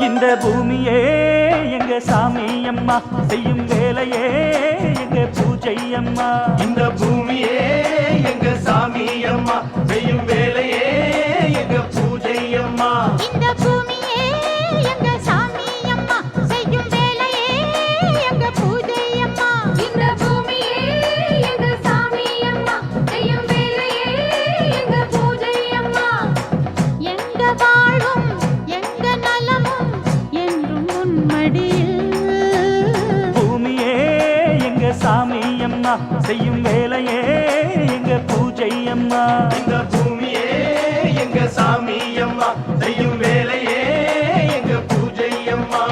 இந்த பூமியே எங்க சாமி அம்மா செய்யும் வேலையே எங்க பூஜை அம்மா. இந்த பூமியே எங்க சாமி அம்மா செய்யும் வேலையே எங்க பூஜை அம்மா. இந்த பூமியே எங்க சாமி அம்மா செய்யும் வேலையே எங்க பூஜை அம்மா. இந்த பூமியே எங்க சாமி அம்மா செய்யும் வேலையே எங்க பூஜை அம்மா. எங்க வாழும் எங்க நலமும் என்றும் உன்மடியில். பூமியே எங்க சாமி அம்மா செய்யும் வேலையே எங்க பூஜை அம்மா. இந்த பூமியே எங்க சாமி அம்மா செய்யும் வேலையே எங்க பூஜை அம்மா.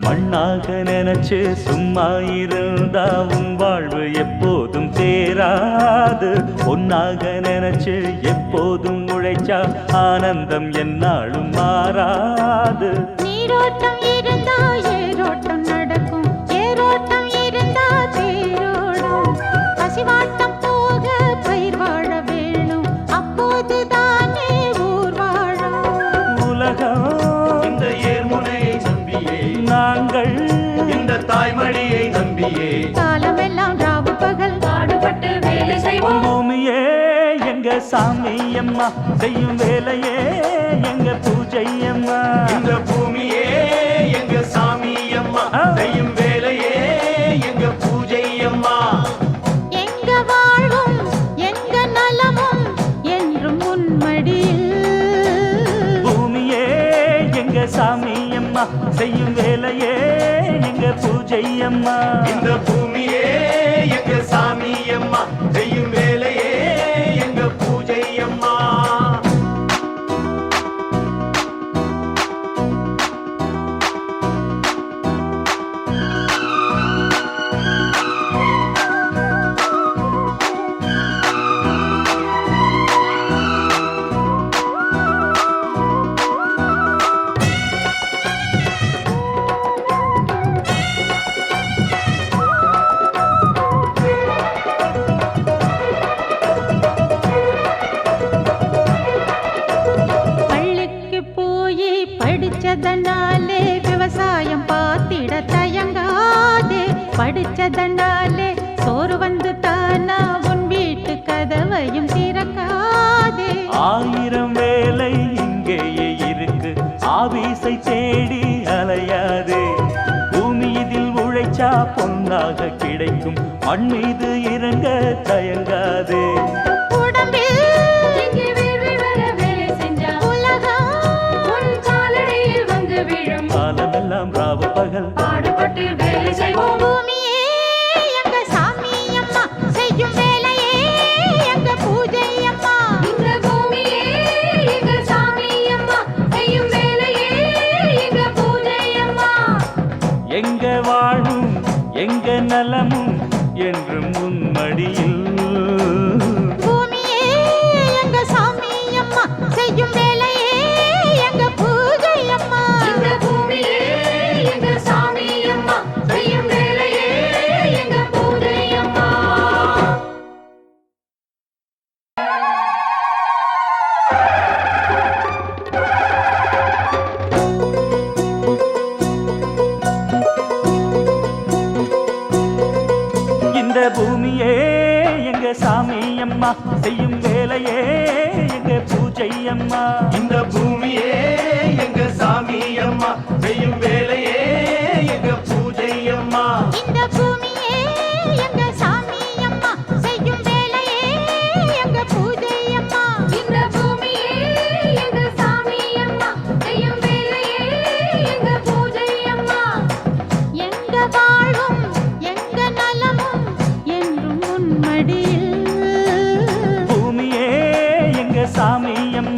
மண்ணாக நினைச்சு சும்மா இருந்தா உன் வாழ்வு எப்போதும் தேராது. பொன்னாக நினைச்சு எப்போதும் உழைச்சா ஆனந்தம் என்னாலும் மாறாது. நீரோட்டம் இருந்தா ஏரோட்டம் நடக்கும், ஏரோட்டம் இருந்தா தேரோடும். பசிவாட்டம் போக பயிர் வாழ வேணும், அப்போது தானே ஊர் வாழும். உலகம் இந்த ஏர்முனை நம்பியே நாங்கள் இந்த தாய்மடியை நம்பியே காலமெல்லாம் ராவு பகல் பாடுபட்டு வேலை செய்வோம். பூமியே எங்க சாமி அம்மா செய்யும் வேலையே எங்க பூஜை அம்மா. இந்த பூமியே எங்க சாமி அம்மா செய்யும் வேலையே எங்க பூஜை அம்மா. எங்க வாழும் எங்க நலமும் என்றும் உன்மடியில். பூமியே எங்க சாமி அம்மா செய்யும் வேலையே எங்க பூஜை அம்மா. இந்த பூமியே எங்க சாமி அம்மா செய்யும் வேலையே எங்க பூஜை அம்மா. பள்ளிக்கு போய் படிச்சதனாலே விவசாயம் பார்த்திட தயங்காதே. படிச்சதனாலே சோறு வந்து தானா உன் வீட்டு கதவையும் திறக்காதே. ஆயிரம் வேலை இங்கேயே இருக்கு, ஆபீஸை தேடி அலையாதே. பூமி இதில் உழைச்சா பொன்னாக கிடைக்கும், மண் மீது இறங்க தயங்காதே. உடம்பில் இங்கே வேர்வை வர வேலை செஞ்சா உலகம் உன் காலடியில் வந்து விழும். காலமெல்லாம் ராவு பகல் பாடுபட்டு வேலை செய்வோம். பூமியே எங்க சாமி அம்மா செய்யும் வேலையே எங்க பூஜை அம்மா. இந்த பூமியே எங்க சாமி அம்மா செய்யும் வேலையே எங்க பூஜை அம்மா. எங்க வாழும் எங்க நலமும் என்றும் உன்மடியில். பூமியே எங்க சாமி அம்மா செய்யும் வேலையே எங்க பூஜை அம்மா. இந்த பூமியே எங்க சாமி அம்மா செய்யும் வேலையே எங்க பூஜை அம்மா. இந்த பூமியே எங்க சாமி அம்மா செய்யும் வேலையே எங்க பூஜை அம்மா. இந்த பூமியே எங்க சாமி அம்மா செய்யும் வேலையே எங்க பூஜை அம்மா. இந்த பூமியே எங்க சாமி அம்மா செய்யும் வேலையே எங்க பூஜை அம்மா. இந்த பூமியே எங்க சாமி அம்மா செய்யும் வேலையே எங்க பூஜை அம்மா. எங்க வாழும் எங்க நலமும் என்றும்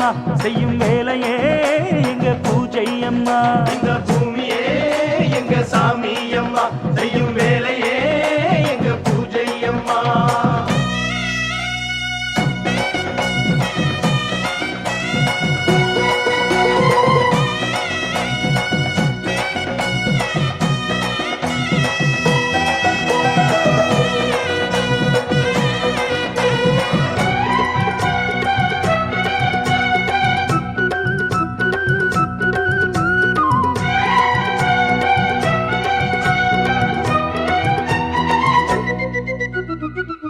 அம்மா செய்யும் வேலையே எங்க பூஜை அம்மா. இந்த பூமியே எங்க சாமி அம்மா செய்யும் வேலையே எங்க பூஜை அம்மா.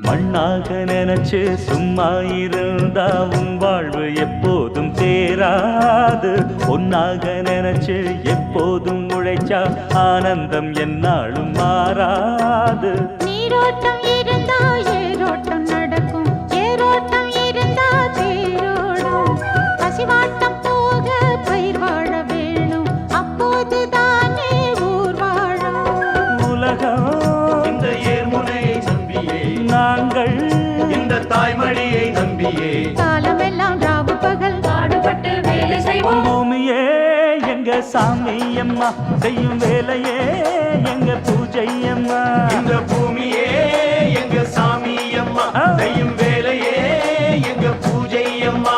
மண்ணாக நினைச்சு சும்மா இருந்தா உன் வாழ்வு எப்போதும் தேராது. பொன்னாக நினைச்சு எப்போதும் உழைச்சா ஆனந்தம் என்னாலும் மாறாது. நீரோட்டம் இருந்தா ஏரோட்டம் நடக்கும், ஏரோட்டம் இருந்தா தேரோடும். பசிவாட்டம் போக பயிர் வாழ வேணும், அப்போது தானே ஊர் வாழும். உலகம் இந்த ஏர்முனை நம்பியே நாங்கள் இந்த தாய்மடியை நம்பியே காலமெல்லாம் ராவு பகல் பாடுபட்டு வேலை செய்வோம். பூமியே எங்க சாமி அம்மா செய்யும் வேலையே எங்க பூஜை அம்மா. இந்த பூமியே எங்க சாமி அம்மா செய்யும் வேலையே எங்க பூஜை அம்மா.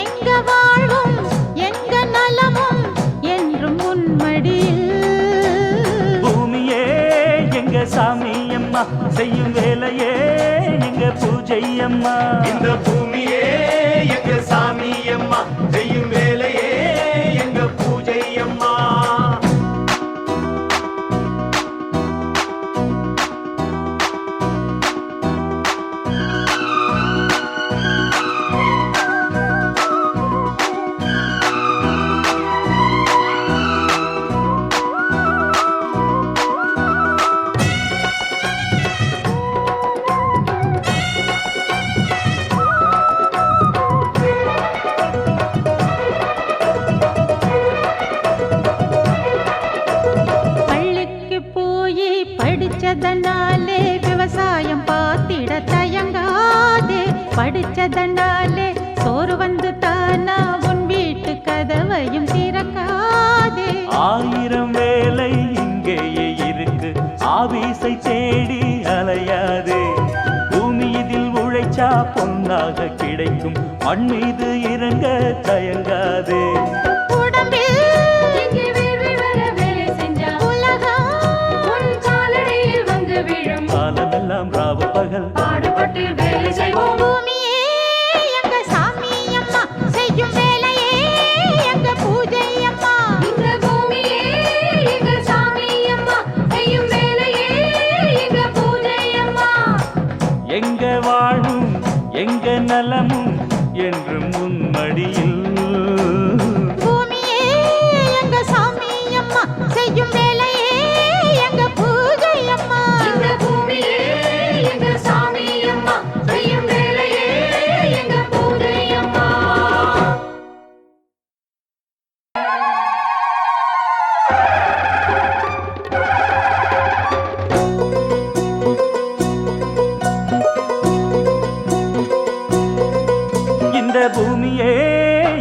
எங்க வாழ்வும் எங்க நலமும் என்றும் உன்மடியில். பூமியே எங்க சாமி அம்மா செய்யும் வேலையே எங்க பூஜை அம்மா. இந்த பூமியே எங்க சாமி அம்மா செய்யும் வேலையே எங்க பூஜை அம்மா. பள்ளிக்கு போய் படிச்சதனாலே விவசாயம் பார்த்திட தயங்காதே. படிச்சதனாலே சோறு வந்து தானா உன் வீட்டு கதவையும் திறக்காதே. ஆயிரம் வேலை இங்கேயே இருக்கு, ஆபீஸை தேடி அலையாதே. பூமி இதில் உழைச்சா பொன்னாக கிடைக்கும், மண் மீது இறங்க தயங்காதே. உடம்பில் இங்கே வேர்வை வர வேலை செஞ்சா உலகம் உன் காலடியில் வந்து விழும். காலமெல்லாம் ராவு பகல் பாடுபட்டு வேலை செய்வோம். பூமியே எங்க சாமி அம்மா செய்யும் வேலையே எங்க பூஜை அம்மா. இந்த பூமியே எங்க சாமி அம்மா செய்யும் வேலையே எங்க பூஜை அம்மா. எங்க வாழும் எங்க நலமும் என்றும் உன்மடியில். பூமியே எங்க சாமி அம்மா செய்யும் வேலையே எங்க பூஜை அம்மா. இந்த பூமியே எங்க சாமி அம்மா செய்யும் வேலையே எங்க பூஜை அம்மா. இந்த பூமியே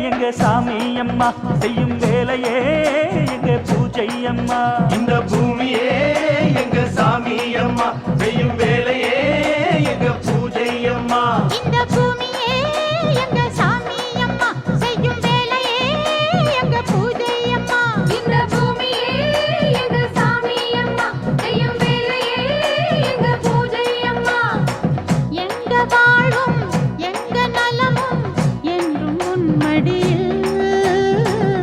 எங்க சாமி அம்மா செய்யும் வேலையே எங்க பூஜை அம்மா. இந்த பூமியே எங்க சாமி அம்மா செய்யும் வேலையே எங்க பூஜை அம்மா. இந்த பூமியே எங்க சாமி அம்மா செய்யும் வேலையே எங்க பூஜை அம்மா. இந்த பூமியே எங்க சாமி அம்மா செய்யும் வேலையே எங்க பூஜை அம்மா. எங்க வாழும் எங்க நலமும் என்றும் உன்மடியில்.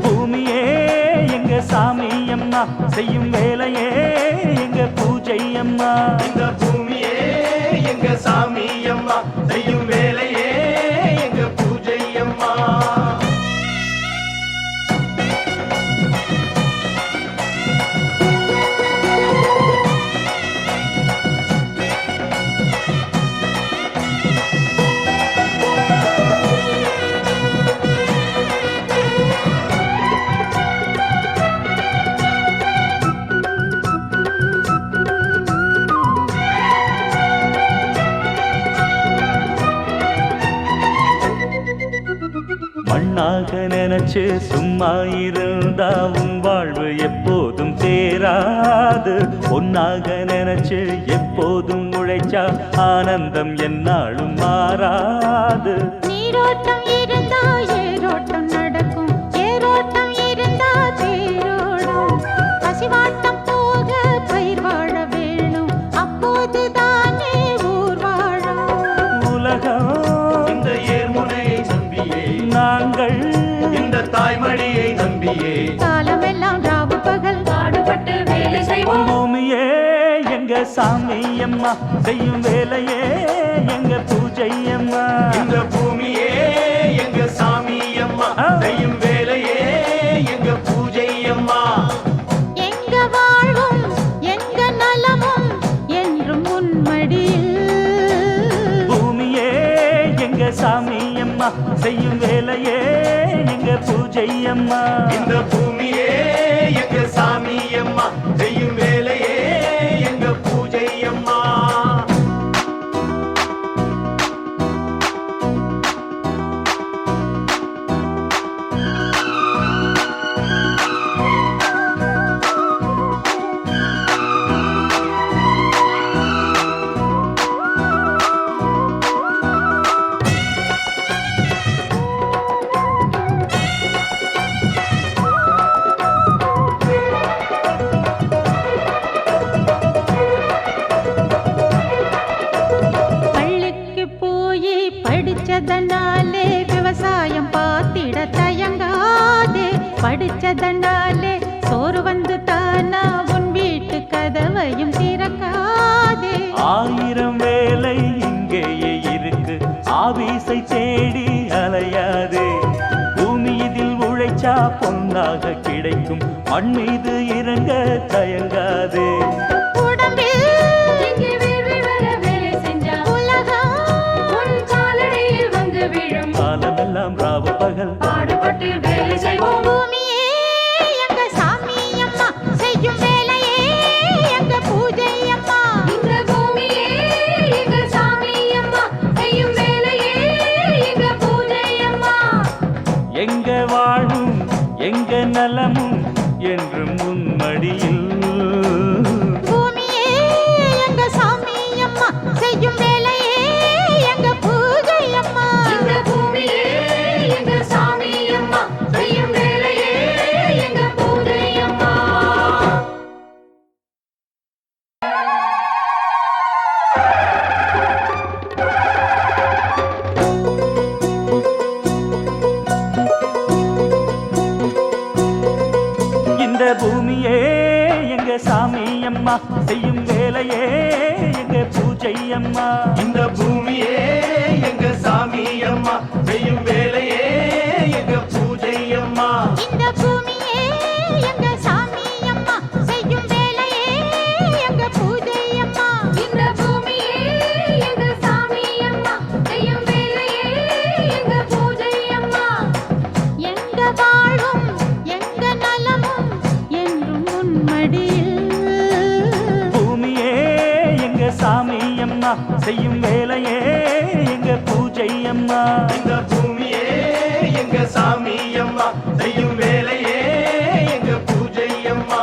பூமியே எங்க சாமி அம்மா செய்யும் வேலையே எங்க பூஜை அம்மா. இந்த பூமியே எங்க சாமி அம்மா செய்யும் வேலையே எங்க பூஜை அம்மா. மண்ணாக நினைச்சு சும்மா இருந்தா உன் வாழ்வு எப்போதும் தேராது. பொன்னாக நினைச்சு எப்போதும் உழைச்சா ஆனந்தம் என்னாலும் மாறாது. நீரோட்டம் இருந்தா ஏரோட்டம் நடக்கும், ஏரோட்டம் இருந்தா தேரோடும். பசிவாட்டம் போக பயிர் வாழ வேணும், அப்போதுதானே ஊர் வாழும். உலகம் இந்த ஏர்முனை நம்பியே, நாங்கள் இந்த தாய்மடியை நம்பியே, காலமெல்லாம் ராவு பகல் பாடுபட்டு வேலை செய்வோம். பூமியே எங்க சாமி அம்மா, செய்யும் வேலையே எங்க பூஜை அம்மா. இந்த பூமியே எங்க சாமி அம்மா, செய்யும் வேலையே எங்க பூஜை அம்மா. எங்க வாழ்வும் எங்க நலமும் என்றும் உன்மடியில். பூமியே எங்க சாமி அம்மா, செய்யும் வேலையே எங்க பூஜை அம்மா. இந்த பூமியே எங்க சாமி அம்மா, செய்யும் வேலையே எங்க பூஜை அம்மா. பள்ளிக்கு போய் படிச்சதனாலே விவசாயம் பார்த்திட தயங்காதே. படிச்சதனாலே சோறு வந்து தானா உன் வீட்டு கதவையும் திறக்காதே. ஆயிரம் வேலை இங்கேயே இருக்கு, ஆபீஸை தேடி அலையாதே. பூமி இதில் உழைச்சா பொன்னாக கிடைக்கும், மண் மீது இறங்க தயங்காதே. உடம்பில் இங்கே வேர்வை வர வேலை செஞ்சா உலகம் உன் காலடியில் வந்து விழும். காலமெல்லாம் ராவு பகல் பாடுபட்டு வேலை செய்வோம். பூமியே எங்க சாமி அம்மா, செய்யும் வேலையே எங்க பூஜை அம்மா. இந்த பூமியே எங்க சாமி அம்மா, செய்யும் வேலையே எங்க பூஜை அம்மா. எங்க வாழும் எங்க நலமும் என்றும் உன்மடியில். பூமியே எங்க சாமி அம்மா, செய்யும் வேலையே எங்க பூஜை அம்மா. இந்த பூமியே எங்க சாமி அம்மா, செய்யும் வேலையே எங்க பூஜை அம்மா. இந்த பூமியே எங்க சாமி அம்மா, செய்யும் வேலையே எங்க பூஜை அம்மா. இந்த பூமியே எங்க சாமி அம்மா, செய்யும் வேலையே எங்க பூஜை அம்மா. இந்த பூமியே எங்க சாமி அம்மா, செய்யும் வேலையே எங்க பூஜை அம்மா. இந்த பூமியே எங்க சாமி அம்மா, செய்யும் வேலையே எங்க பூஜை அம்மா. எங்க வாழும் எங்க நலமும் என்றும் உன்மடியில். பூமியே எங்க சாமி அம்மா, செய்யும் வேலையே எங்க பூஜை அம்மா. இந்த பூமியே எங்க சாமி அம்மா, செய்யும் வேலையே எங்க பூஜை அம்மா.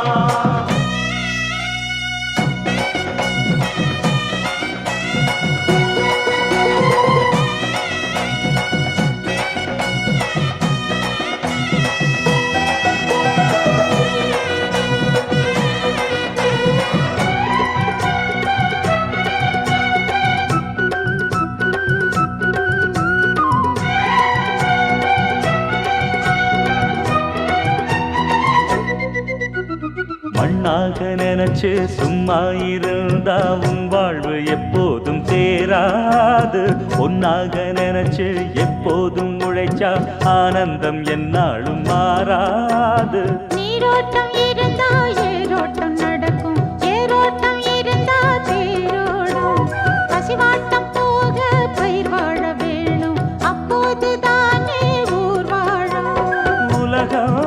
மண்ணாக நினைச்சு சும்மா இருந்தா உன் வாழ்வு எப்போதும் தேராது. பொன்னாக நினைச்சு எப்போதும் உழைச்சா ஆனந்தம் என்னாலும் மாறாது. நீரோட்டம் இருந்தா ஏரோட்டம் நடக்கும், ஏரோட்டம் இருந்தா தேரோடும். பசிவாட்டம் போக பயிர் வாழ வேணும், அப்போதுதானே ஊர் வாழும். உலகம்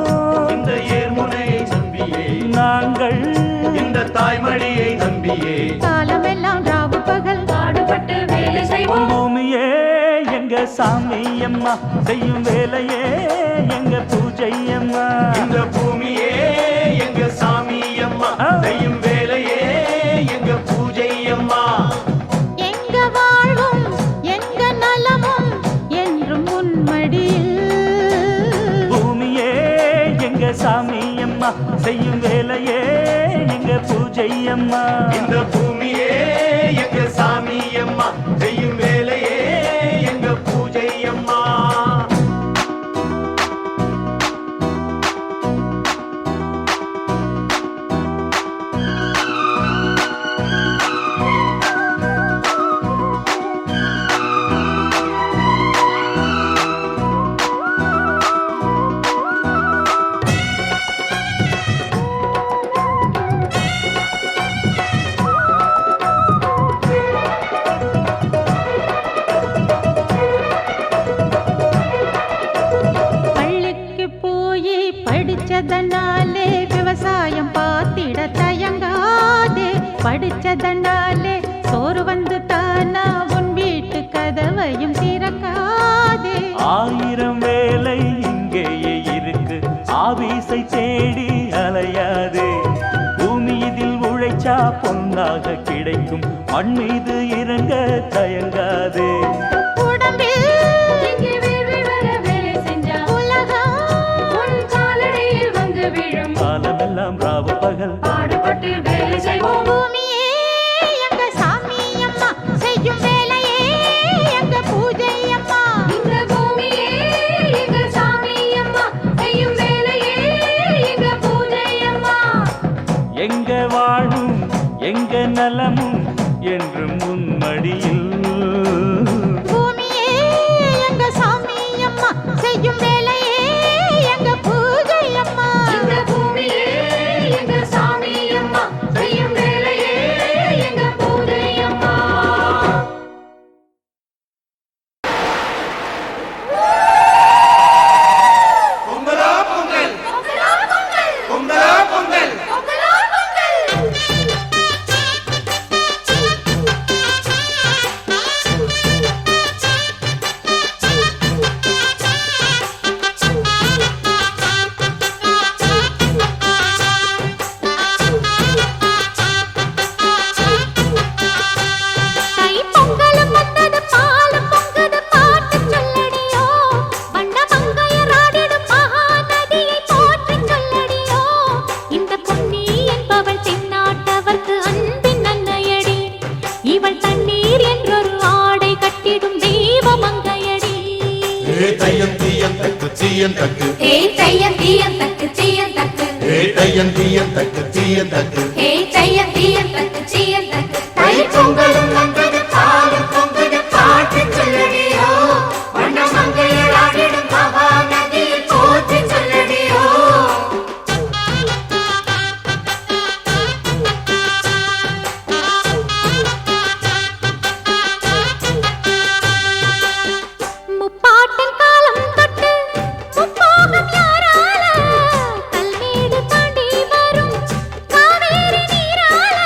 இந்த ஏர்முனை நம்பியே, நாங்கள் இந்த தாய்மடியை நம்பியே, காலமெல்லாம் ராவு பகல் பாடுபட்டு வேலை செய்வோம். பூமியே எங்க சாமி அம்மா செய்யும் வேலையே எங்க பூஜை அம்மா இந்த பூமியே எங்க சாமி அம்மா செய்யும் வேலையே எங்க பூஜை அம்மா எங்க வாழ்வும் எங்க நலமும் என்றும் உன்மடியில் பூமியே எங்க சாமி அம்மா செய்யும் வேலையே எங்க பூஜை அம்மா இந்த பூமியே எங்க சாமி அம்மா செய்யும் வேலையே எங்க பூஜை அம்மா பள்ளிக்கு போய் படிச்சதனாலே விவசாயம் பார்த்திட தயங்காதே படிச்சதனாலே சோறு வந்து தானா உன் வீட்டு கதவையும் திறக்காதே 1000 வேலை இங்கேயே இருக்கு ஆபீஸை தேடி அலையாதே பூமி இதில் உழைச்சா பொன்னாக கிடைக்கும் மண் மீது இறங்க தயங்காதே உடம்பில் இங்கே வேர்வை வர வேலை செஞ்சா உலகம் உன் காலடியில் வந்து விழும் காலமெல்லாம் ராவு பகல் பாடுபட்டு வேலை செய்வோம் பூமியே எங்க சாமி அம்மா செய்யும் வேலையே எங்க பூஜை அம்மா இந்த பூமியே எங்க சாமி அம்மா செய்யும் வேலையே எங்க பூஜை அம்மா எங்க வாழும் எங்க நலமும் என்றும் முன்மடியில் பூமியே எங்க சாமி அம்மா செய்யும் வேலையே எங்க பூஜை அம்மா இந்த பூமியே எங்க சாமி அம்மா செய்யும் வேலையே எங்க பூஜை அம்மா பொங்கலா பொங்கல் பொங்கலா பொங்கல் தை பொங்கலும் வந்தது பாலும் பொங்குது பாட்டு சொல்லடியோ வண்ண மங்கையராடிடும் மகாநதியை போற்றி சொல்லடியோ இந்த பொன்னி என்பவள் தென்னாட்டவர்க்கு அன்பின் அன்னையடி இவள் தண்ணீர் என்றொரு ஆடை கட்டிடும் தெய்வ மங்கையடி தையம் தீயம் தக்கு தீயம் தக்கு ஹே தையம் தீயம் தக்கு தீயம் தக்கு தையம் தீயம் தக்கு தீயம் தக்கு ஹே தையம் தீயம் தக்கு தீயம் தக்கு தை பொங்கலும் வந்தது பாலும் பொங்குது பாட்டு சொல்லடியோ வண்ண மங்கையராடிடும் மகாநதியை போற்றி சொல்லடியோ முப்பாட்டின் காலம் தொட்டு முப்போகம் யாரால கல்மேடு தாண்டி வரும் காவேரி நீரால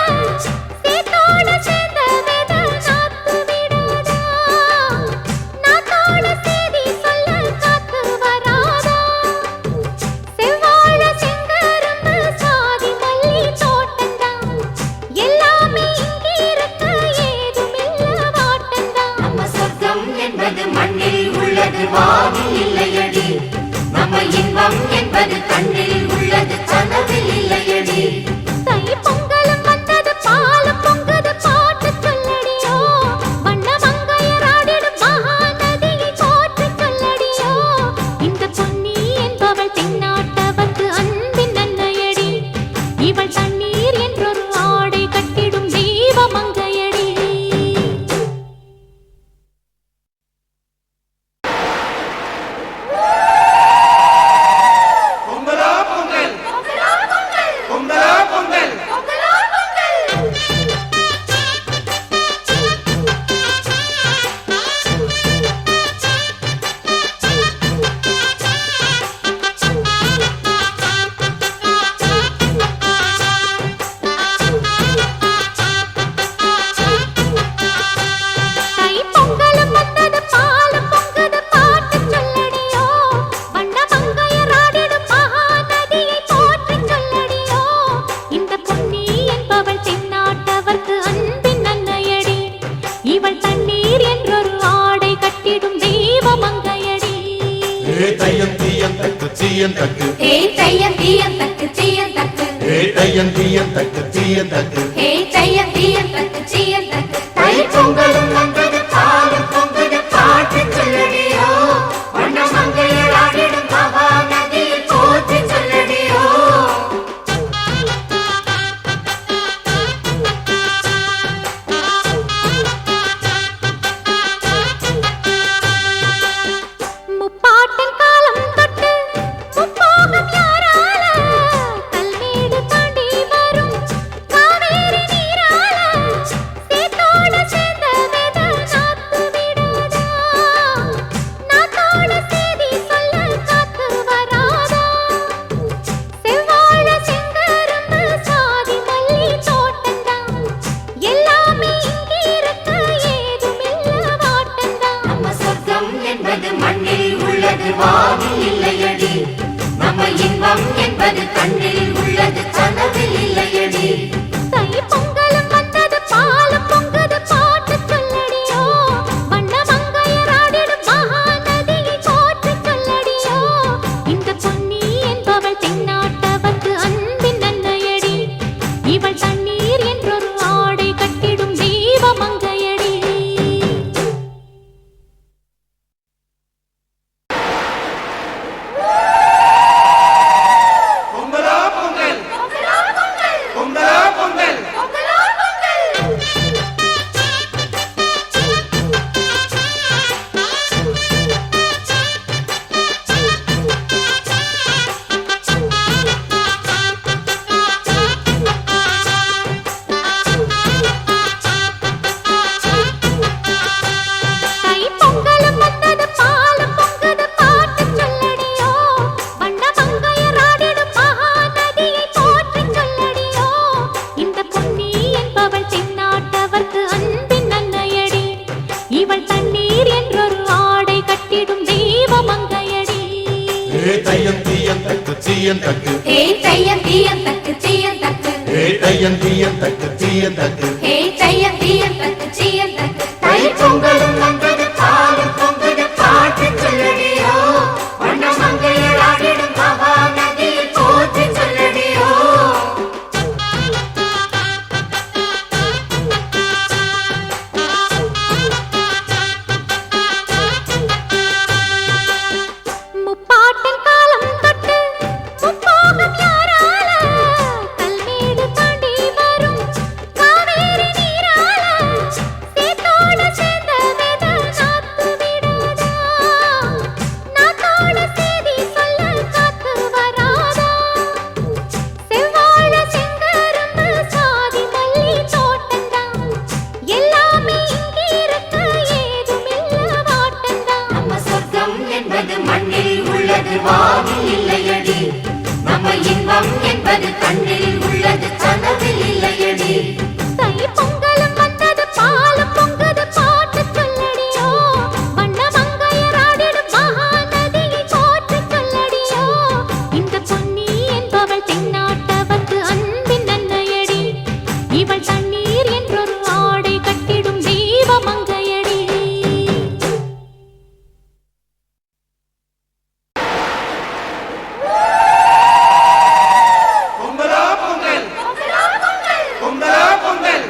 தீயன் தக்கு ஹே தையம் தீயம் தக்கு தீயம் தக்கு ஹே தையன் தீயன் தக்கு தீயன் தக்கு ஹே தையம் தீயம் தக்கு தீயம் தக்கு தை பொங்கலும் வந்தது பாலும் பொங்குது பாட்டு சொல்லடியோ வண்ண மங்கையராடிடும் மகா நதியில் போற்றி சொல்லடியோ முப்பாட்டின் காலம் தொட்டு முப்போகம் யாரால கல்மேடு தாண்டி வரும் காவேரி நீரால சேத்தோட சேர்ந்த வேத நாத்து விடாதா நாத்தோட சேதி சொல்ல காத்து வராதா செவ்வாழ செங்கரும்பு சாதி மல்லி தோட்டந்தான் எல்லாமே இங்கிருக்க ஏதுமில்ல வாட்டந்தான் நம்ம சொர்க்கம் என்பது மண்ணில் உள்ளது வானில் இல்லையடி நம்ம இன்பம் என்பது கண்ணில் உள்ளது கனவில் இல்லையடி தை பொங்கலும் வந்தது பாலும் பொங்குது பாட்டு சொல்லடியோ வண்ண மங்கையராடிடும் மகா நதியை போற்றி சொல்லடியோ இந்த பொன்னி என்பவள் தென்னாட்டவர்க்கு அன்பின் நன்மையடி இவள் தண்ணீர் என்றொரு ஆடை கட்டிடும் தெய்வ மங்கையடி பொங்கலா பொங்கல் பொங்கலா பொங்கல் தை பொங்கலும் வந்தது பாலும் பொங்குது பாட்டு சொல்லடியோ வண்ண மங்கையராடிடும் மகா நதியை போற்றி சொல்லடியோ இந்த பொன்னி என்பவள் தென்னாட்டவர்க்கு அன்பின் நன்மையடி இவள் தண்ணீர் என்றொரு ஆடை கட்டிடும் தெய்வ மங்கையடி ஹே தையன் தீயன் தக்கு தீயன் தக்கு ஹே தையம் தீயம் தக்கு தீயம் தக்கு ஹே தையன் தீயன் தக்கு தீயன் தக்கு ஹே தையம் தீயம் தக்கு தீயம் தக்கு தை பொங்கலும் வந்தது பாலும் பொங்குது பாட்டு சொல்லடியோ வண்ண மங்கையராடிடும் மகா நதியில் போற்றி சொல்லடியோ முப்பாட்டின் காலம் தொட்டு முப்போகம் யாரால கல்மேடு தாண்டி வரும் காவேரி நீரால சேத்தோட சேர்ந்த வேத நாத்து விடாதா நாத்தோட சேதி சொல்ல காத்து வராதா செவ்வாழ செங்கரும்பு சாதி மல்லி தோட்டந்தான் எல்லாமே இங்கிருக்க ஏதுமில்ல வாட்டந்தான் நம்ம சொர்க்கம் என்பது மண்ணில் உள்ளது வானில் இல்லையடி நம்ம இன்பம் என்பது கண்ணில் உள்ளது கனவில் இல்லையடி தை பொங்கலும் வந்தது பாலும் பொங்குது பாட்டு சொல்லடியோ வண்ண மங்கையராடிடும் மகா நதியை போற்றி சொல்லடியோ இந்த பொன்னி என்பவள் தென்னாட்டவர்க்கு அன்பின் நன்மையடி இவள் தண்ணீர் என்றொரு ஆடை கட்டிடும் தெய்வ மங்கையடி பொங்கலா பொங்கல் பொங்கலா பொங்கல்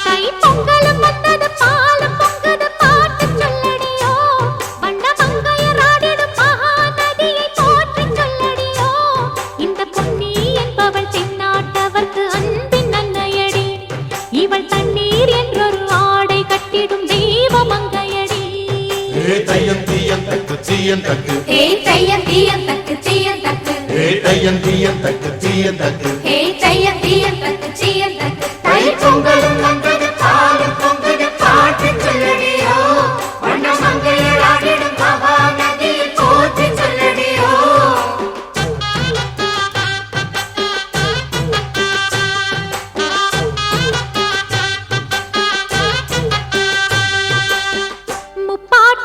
தை பொங்கலும் வந்தது பாலும் பொங்குது பாட்டு சொல்லடியோ வண்ண மங்கையராடிடும் மகா நதியை போற்றி சொல்லடியோ இந்த பொன்னி என்பவள் தென்னாட்டவர்க்கு அன்பின் நன்மையடி இவள் தண்ணீர் என்றொரு ஆடை கட்டிடும் தெய்வ மங்கையடி ஹே தையன் தீயன் தக்கு தீயன் தக்கு ஹே தையம் தீயம் தக்கு தீயம் தக்கு ஹே தையன் தீயன் தக்கு தீயன் தக்கு ஹே தையம் தீயம் தக்கு தீயம் தக்கு தை பொங்கலும் வந்தது பாலும் பொங்குது பாட்டு சொல்லடியோ வண்ண மங்கையராடிடும் மகா நதியில் போற்றி சொல்லடியோ முப்பாட்டின்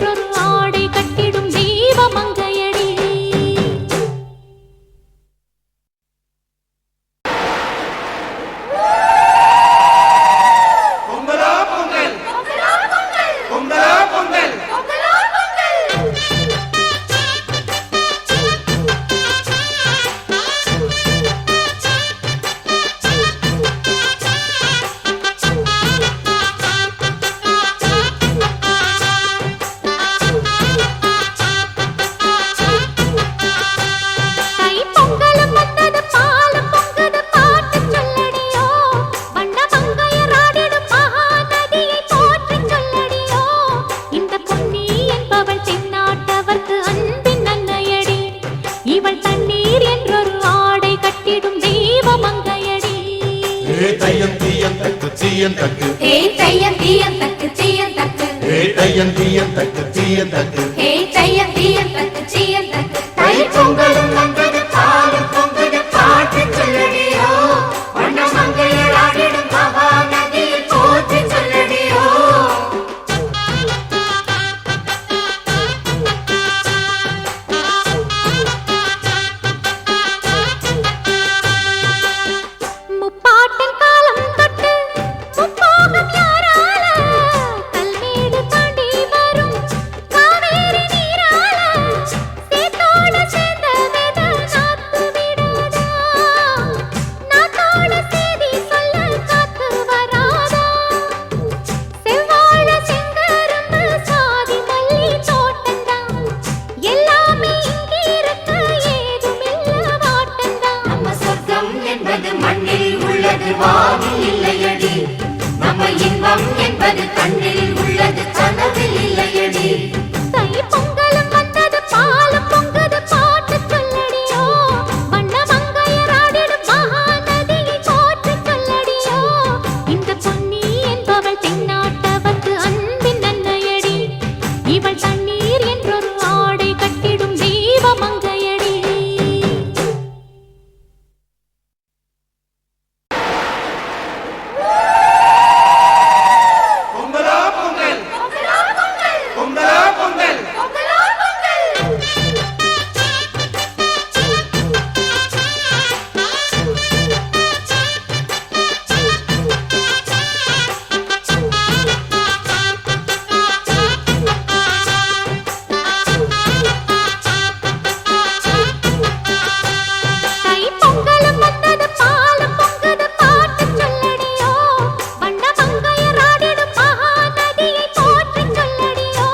என்றொரு ஆடை கட்டிடும் தெய்வ மங்கையடி. பொங்கலோ பொங்கல் பொங்கலோ பொங்கல் தை பொங்கலும் வந்தது பாலும் பொங்குது பாட்டு சொல்லடியோ. வண்ண மங்கையராடிடும் மகாநதியை போற்றி சொல்லடியோ. இந்த பொன்னி என்பவள் தென்னாட்டவர்க்கு அன்பின் அன்னையடி. இவள் தண்ணீர் என்றொரு ஆடை கட்டிடும் தெய்வ மங்கையடி. தையம் தீயம் தக்கு தீயம் தக்கு ஹே தையம் தீயம் தக்கு தீயம் தக்கு தையம் தீயம் தக்கு தீயம் தக்கு ஹே தையம் தீயம் தக்கு தீயம் தக்கு தை பொங்கலும் வந்தது பாலும் பொங்குது பாட்டு சொல்லடியோ. வண்ண மங்கையராடிடும் மகாநதியை போற்றி சொல்லடியோ. முப்பாட்டின் காலம் தொட்டு முப்போகம் யாரால கல்மேடு தாண்டி வரும் காவேரி நீரால சேத்தோட சேர்ந்த வேத நாத்து விடாதா. நாத்தோட செய்தி சொல்ல காத்து வராதா. செவ்வாழ செங்கரும்பு சாதி மல்லி தோட்டந்தான் எல்லாமே இங்கிருக்க ஏதுமில்ல வாட்டந்தான். நம்ம சொர்க்கம் என்பது மண்ணில் உள்ளது வானில் இல்லையடி. நம்ம இன்பம் என்பது கண்ணில் உள்ளது கனவில் இல்லையடி. தை பொங்கலும் வந்தது பாலும் பொங்குது பாட்டு சொல்லடியோ. வண்ண மங்கையராடிடும் மகாநதியை போற்றி சொல்லடியோ. இந்த பொன்னி என்பவள் தென்னாட்டவர்க்கு அன்பின் அன்னையடி. இவள் தண்ணீர் என்றொரு ஆடை கட்டிடும் தெய்வ மங்கையடி. பொங்கலோ பொங்கல் பொங்கலோ பொங்கல் தை பொங்கலும் வந்தது பாலும் பொங்குது பாட்டு சொல்லடியோ. வண்ண மங்கையராடிடும் மகாநதியை போற்றி சொல்லடியோ.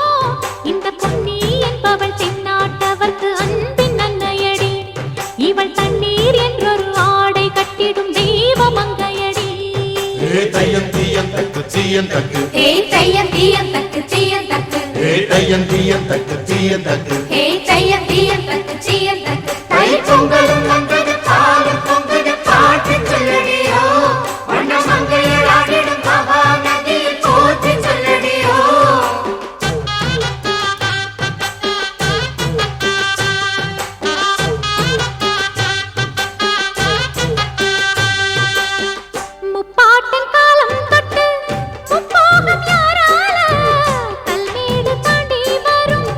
இந்த பொன்னி என்பவள் தென்னாட்டவர்க்கு அன்பின் அன்னையடி. இவள் தண்ணீர் என்றொரு ஆடை கட்டிடும் தெய்வ மங்கையடி. தையம் தீயம் தக்கு தீயம் தக்கு ஹே தையம் தீயம் தக்கு தீயம் தக்கு தையம் தீயம் தக்கு தீயம் தக்கு ஹே தையம் தீயம் தக்கு தீயம் தக்கு தை பொங்கலும் வந்தது பாலும் பொங்குது பாட்டு சொல்லடியோ. வண்ண மங்கையராடிடும் மகாநதியை போற்றி சொல்லடியோ. முப்பாட்டின் காலம் தொட்டு முப்போகம் யாரால கல்மேடு தாண்டி வரும்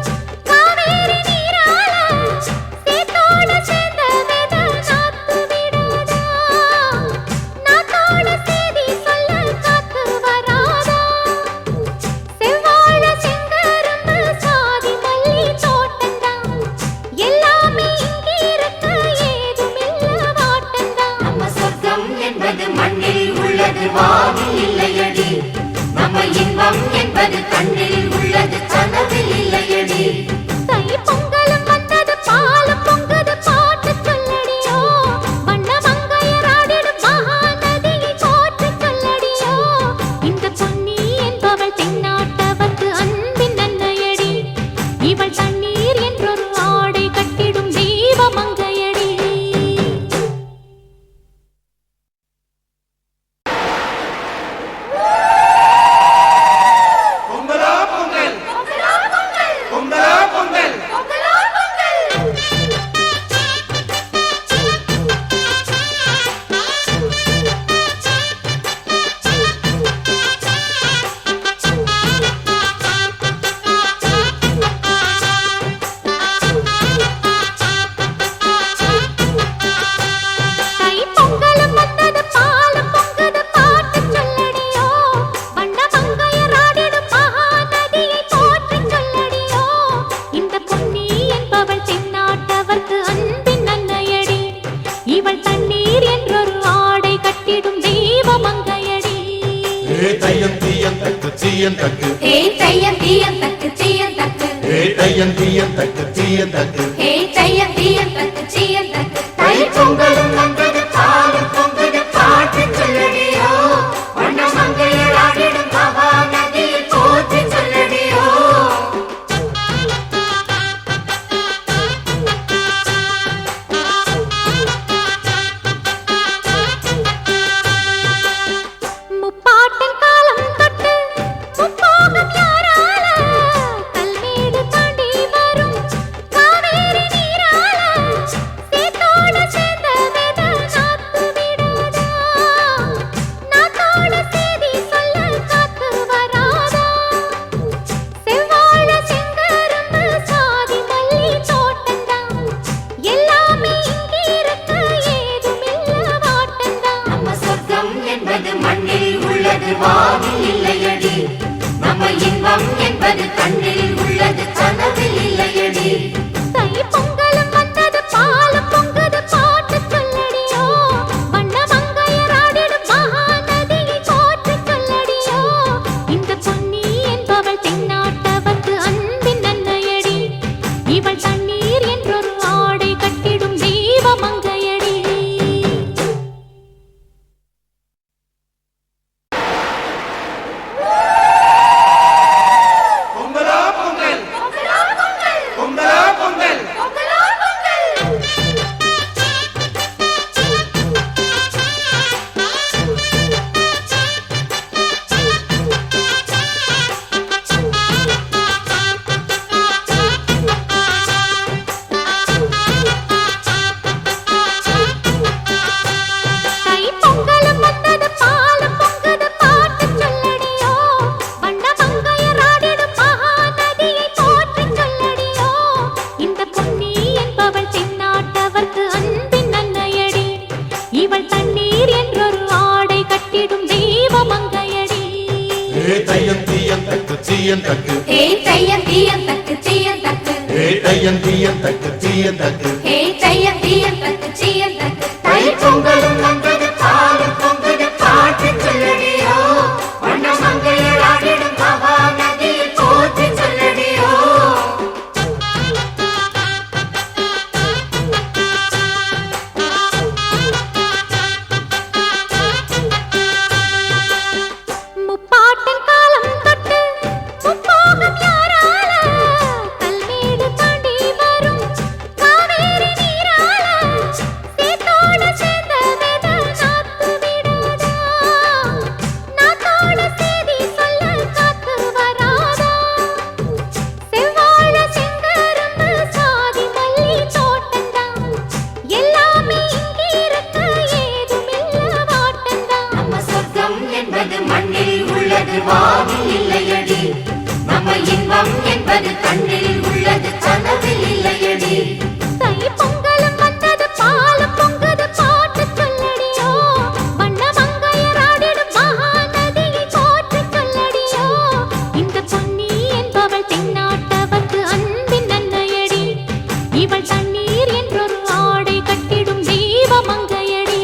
காவேரி நீரால சேத்தோட சேர்ந்த வேத நாத்து விடாதா. நாத்தோட செய்தி சொல்ல காத்து வராதா. செவ்வாழ செங்கரும்பு சாதி மல்லி தோட்டந்தான் எல்லாமே இங்கிருக்க ஏதுமில்ல வாட்டந்தான். நம்ம சொர்க்கம் என்பது மண்ணில் உள்ளது வானில் இல்லையடி. நம்ம இன்பம் என்பது கண்ணில் உள்ளது கனவில் இல்லையடி. தை பொங்கலும் வந்தது பாலும் பொங்குது பாட்டு சொல்லடியோ. வண்ண மங்கையராடிடும் மகாநதியை போற்றி சொல்லடியோ. இந்த பொன்னி என்பவள் தென்னாட்டவர்க்கு அன்பின் அன்னையடி. இவள் தண்ணீர் என்றொரு ஆடை கட்டிடும் தெய்வ மங்கையடி. பொங்கலோ பொங்கல் பொங்கலோ பொங்கல் தையம் தீயம் தக்கு தீயம் தக்கு ஹே தையம் தீயம் தக்கு தீயம் தக்கு தையம் தீயம் தக்கு தீயம் தக்கு ஹே தையம் தீயம் தக்கு தீயம் தக்கு தை பொங்கலும் வந்தது பாலும் பொங்குது பாட்டு சொல்லடியோ வண்ண மங்கையர் ஆடிடும் மகா நதியில் போற்றி சொல்லடியோ முப்பாட்டின் காலம் தொட்டு முப்போகம் யாரால கல்மேடு தாண்டி வரும் காவேரி நீரால சேத்தோடு சேர்ந்த வெத நாத்து விடாதா நாத்தோடு சேதி சொல்ல காத்து வராதா செவ்வாழ செங்கரும்பு சாதி மல்லி தோட்டந்தான் எல்லாமே இங்கிருக்க ஏதுமில்ல வாட்டந்தான் நம்ம சொர்க்கம் என்பது மண்ணில் உள்ளது வானில் இல்லையடி நம்ம இன்பம் என்பது கண்ணில் உள்ளது கனவில் இல்லையடி தை பொங்கலும் வந்தது பாலும் பொங்குது பாட்டு சொல்லடியோ வண்ண மங்கையர் ஆடிடும் மகா நதியை போற்றி சொல்லடியோ இந்த பொன்னி என்பவள் தென்னாட்டவர்க்கு அன்பின் நன்மையடி இவள் தண்ணீர் என்றொரு ஆடை கட்டிடும் தெய்வ மங்கையடி பொங்கலா பொங்கல் பொங்கலா பொங்கல் தை பொங்கலும் வந்தது பாலும் பொங்குது பாட்டு சொல்லடியோ வண்ண மங்கையர் ஆடிடும் மகா நதியை போற்றி சொல்லடியோ இந்த பொன்னி என்பவள் தென்னாட்டவர்க்கு அன்பின் நன்மையடி இவள் தண்ணீர் என்றொரு ஆடை கட்டிடும் தெய்வ மங்கையடி தையம் தீயம் தக்கு தீயம் தக்கு ஹே தையம் தீயம் தக்கு தீயம் தக்கு தையம் தீயம் தக்கு தீயம் தக்கு ஹே தையம் தீயம் தக்கு தீயம் தக்கு தை பொங்கலும் வந்தது பாலும் பொங்குது பாட்டு சொல்லடியோ வண்ண மங்கையர் ஆடிடும் மகா நதியில் போற்றி சொல்லடியோ முப்பாட்டின் காலம் தொட்டு முப்போகம் யாரால கல்மேடு தாண்டி வரும் காவேரி நீரால சேத்தோடு சேர்ந்த வெத நாத்து விடாதா நாத்தோடு சேதி சொல்ல காத்து வராதா செவ்வாழ செங்கரும்பு சாதி மல்லி தோட்டந்தான் எல்லாமே இங்கிருக்க ஏதுமில்ல வாட்டந்தான் நம்ம சொர்க்கம் என்பது மண்ணில் உள்ளது வானில் இல்லையடி நம்ம இன்பம் என்பது கண்ணில் உள்ளது கனவில் இல்லையடி தை பொங்கலும் வந்தது பாலும் பொங்குது பாட்டு சொல்லடியோ வண்ண மங்கையர் ஆடிடும் மகா நதியை போற்றி சொல்லடியோ இந்த பொன்னி என்பவள் தென்னாட்டவர்க்கு அன்பின் நன்மையடி இவள் தண்ணீர் என்றொரு ஆடை கட்டிடும் தெய்வ மங்கையடி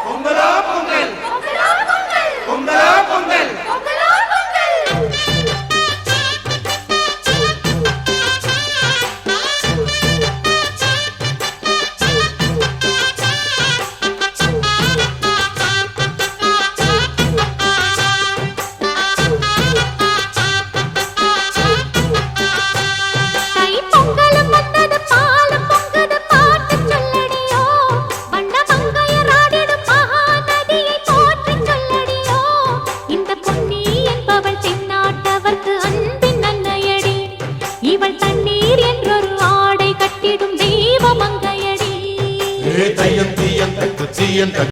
பொங்கலா பொங்கல் பொங்கலா பொங்கல் தை பொங்கலும் வந்தது பாலும் பொங்குது பாட்டு சொல்லடியோ வண்ண மங்கையர் ஆடிடும் மகா நதியை போற்றி சொல்லடியோ இந்த பொன்னி என்பவள் தென்னாட்டவர்க்கு அன்பின் நன்மையடி இவள் தண்ணீர் என்றொரு ஆடை கட்டிடும் தெய்வ மங்கையடி தையம் தீயம் தக்கு தீயம் தக்கு